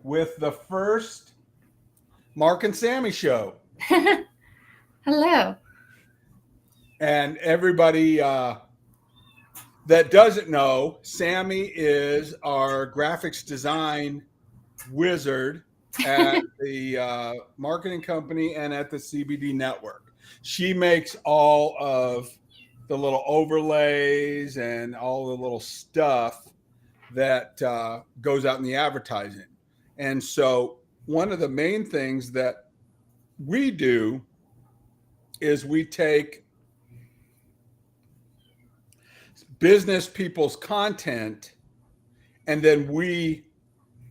with the first Mark and Sammy show. Hello. And everybody that doesn't know, Sammy is our graphics design wizard at the marketing company and at the CBD network. She makes all of the little overlays and all the little stuff that goes out in the advertising. And so, one of the main things that we do is we take business people's content and then we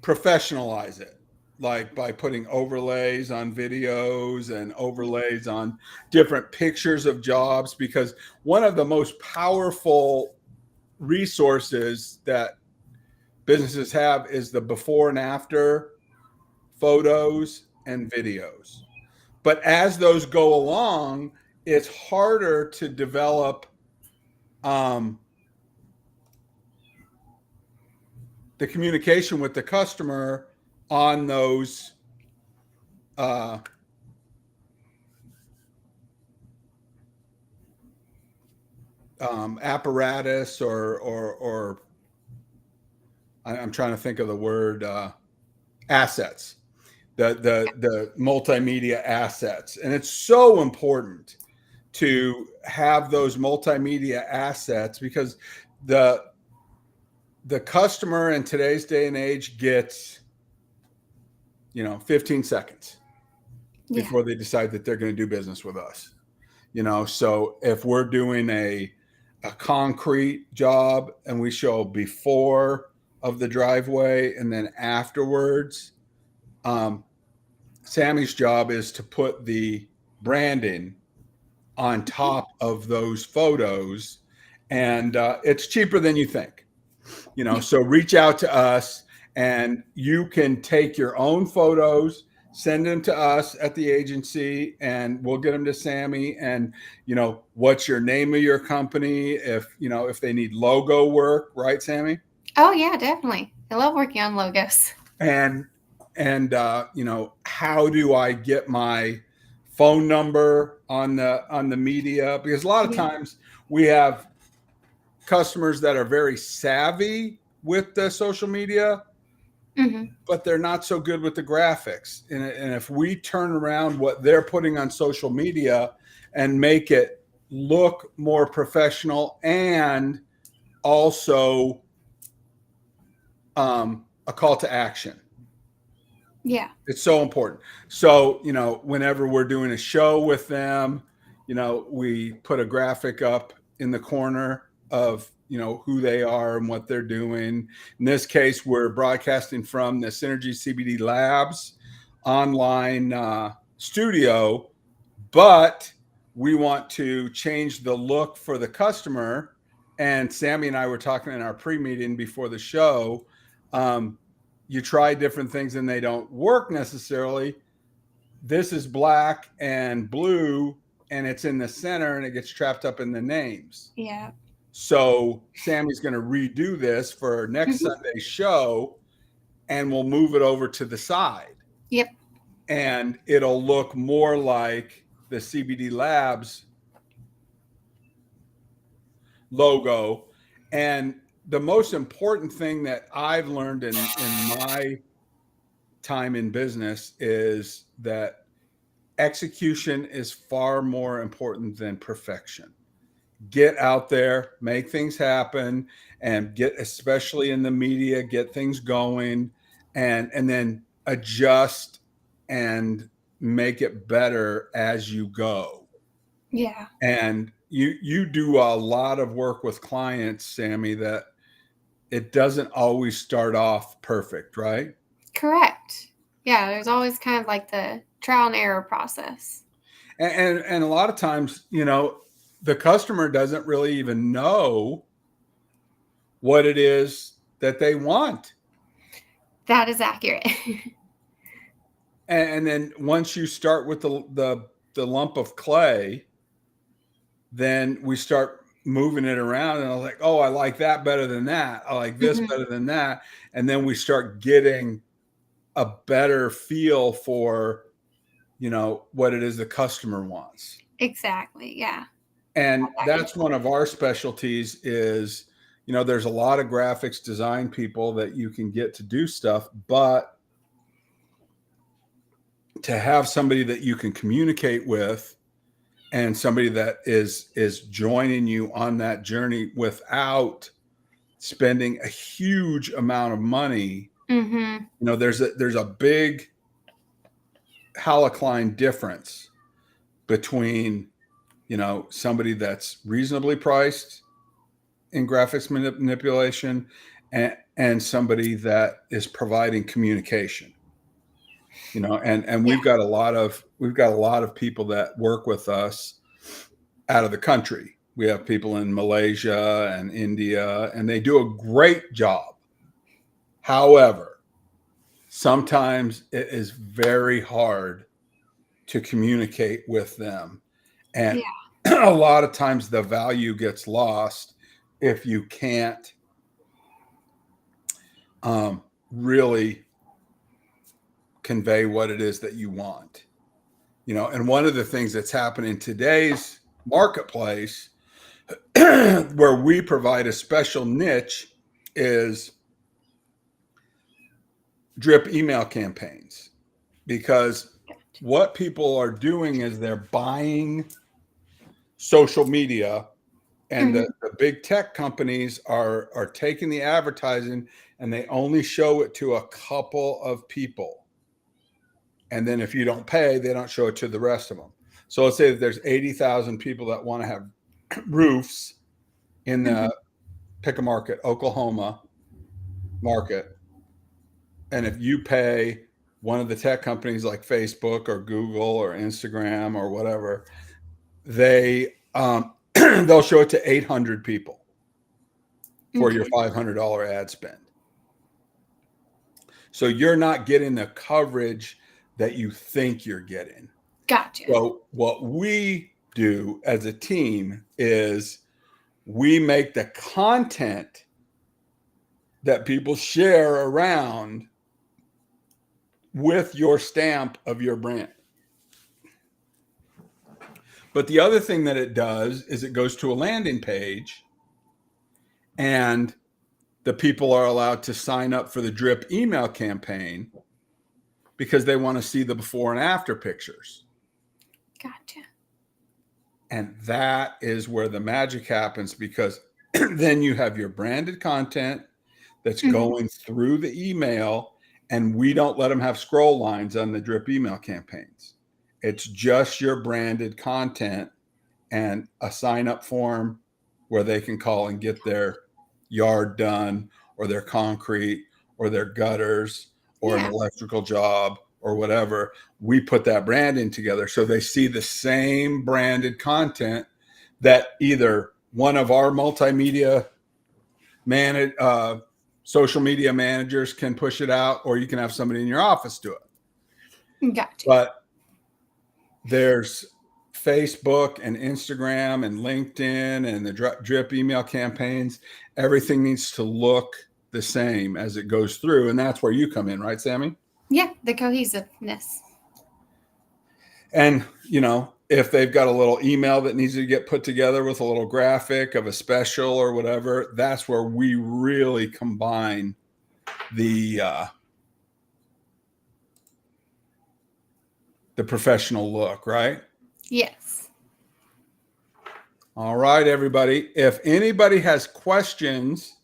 professionalize it, like by putting overlays on videos and overlays on different pictures of jobs, because one of the most powerful resources that businesses have is the before and after photos and videos. But as those go along, it's harder to develop um, the communication with the customer on those uh, apparatus or I'm trying to think of the word assets, the multimedia assets, and it's so important to have those multimedia assets because the customer in today's day and age gets 15 seconds before they decide that they're going to do business with us. So if we're doing a concrete job and we show before of the driveway and then afterwards, Sammy's job is to put the branding on top of those photos, and it's cheaper than you think. So reach out to us and you can take your own photos, send them to us at the agency, and we'll get them to Sammy. And what's your name of your company? If they need logo work, right, Sammy? Oh yeah, definitely. I love working on logos. And how do I get my phone number on the media? Because a lot of times we have customers that are very savvy with the social media, but they're not so good with the graphics. And if we turn around what they're putting on social media and make it look more professional and also a call to action. Yeah. It's so important. So, whenever we're doing a show with them, we put a graphic up in the corner of, who they are and what they're doing. In this case, we're broadcasting from the Synergy CBD Labs online studio, but we want to change the look for the customer. And Sammy and I were talking in our pre-meeting before the show. You try different things and they don't work necessarily. This is black and blue and it's in the center and it gets trapped up in the names. Yeah. So Sammy's going to redo this for next Sunday's show and we'll move it over to the side. Yep. And it'll look more like the CBD Labs logo. And the most important thing that I've learned in my time in business is that execution is far more important than perfection. Get out there, make things happen, and especially in the media, get things going, and then adjust and make it better as you go. Yeah. And you do a lot of work with clients, Sammy, that it doesn't always start off perfect, right? Correct. Yeah, there's always kind of like the trial and error process. And a lot of times, the customer doesn't really even know what it is that they want. That is accurate. And then once you start with the lump of clay, then we start moving it around and I'm like, oh, I like that better than that. I like this better than that. And then we start getting a better feel for, what it is the customer wants. Exactly. Yeah. And that's one of our specialties is, there's a lot of graphics design people that you can get to do stuff, but to have somebody that you can communicate with and somebody that is joining you on that journey without spending a huge amount of money. Mm-hmm. There's a big halocline difference between, somebody that's reasonably priced in graphics manipulation and somebody that is providing communication. And we've got a lot of people that work with us out of the country. We have people in Malaysia and India, and they do a great job. However, sometimes it is very hard to communicate with them. And a lot of times the value gets lost if you can't really convey what it is that you want. And one of the things that's happening in today's marketplace where we provide a special niche is drip email campaigns, because what people are doing is they're buying social media, and the big tech companies are taking the advertising and they only show it to a couple of people. And then if you don't pay, they don't show it to the rest of them. So let's say that there's 80,000 people that want to have roofs in the pick a market, Oklahoma market. And if you pay one of the tech companies like Facebook or Google or Instagram or whatever, they they'll show it to 800 people for your $500 ad spend. So you're not getting the coverage that you think you're getting. Gotcha. So what we do as a team is we make the content that people share around with your stamp of your brand. But the other thing that it does is it goes to a landing page, and the people are allowed to sign up for the drip email campaign because they want to see the before and after pictures. Gotcha. And that is where the magic happens, because then you have your branded content that's going through the email, and we don't let them have scroll lines on the drip email campaigns. It's just your branded content and a sign up form where they can call and get their yard done, or their concrete, or their gutters, or an electrical job, or whatever. We put that branding together so they see the same branded content that either one of our multimedia social media managers can push it out, or you can have somebody in your office do it. Gotcha. But there's Facebook and Instagram and LinkedIn and the drip email campaigns. Everything needs to look the same as it goes through. And that's where you come in, right, Sammy? Yeah, the cohesiveness. And, if they've got a little email that needs to get put together with a little graphic of a special or whatever, that's where we really combine the professional look, right? Yes. All right, everybody. If anybody has questions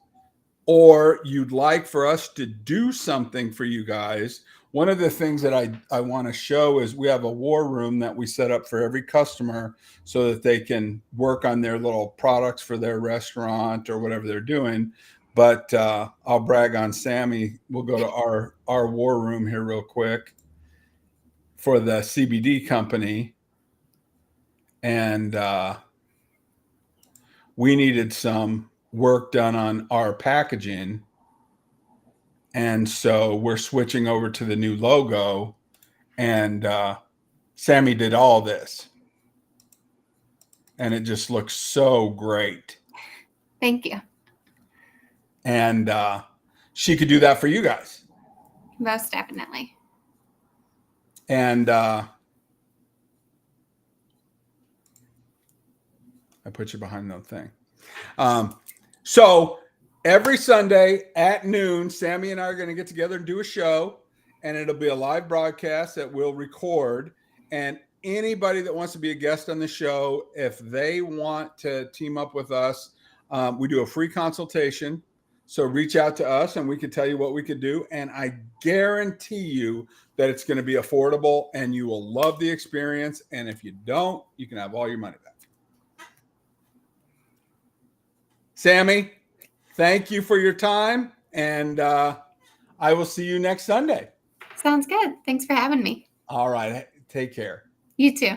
or you'd like for us to do something for you guys, one of the things that I want to show is we have a war room that we set up for every customer so that they can work on their little products for their restaurant or whatever they're doing. But I'll brag on Sammy. We'll go to our war room here real quick for the CBD company. And we needed some work done on our packaging. And so we're switching over to the new logo, and Sammy did all this, and it just looks so great. Thank you. And she could do that for you guys. Most definitely. And I put you behind the thing. So every Sunday at noon, Sammy and I are going to get together and do a show, and it'll be a live broadcast that we'll record. And anybody that wants to be a guest on the show, if they want to team up with us, we do a free consultation. So reach out to us and we can tell you what we could do. And I guarantee you that it's going to be affordable and you will love the experience. And if you don't, you can have all your money back. Sammy, thank you for your time. And I will see you next Sunday. Sounds good. Thanks for having me. All right. Take care. You too.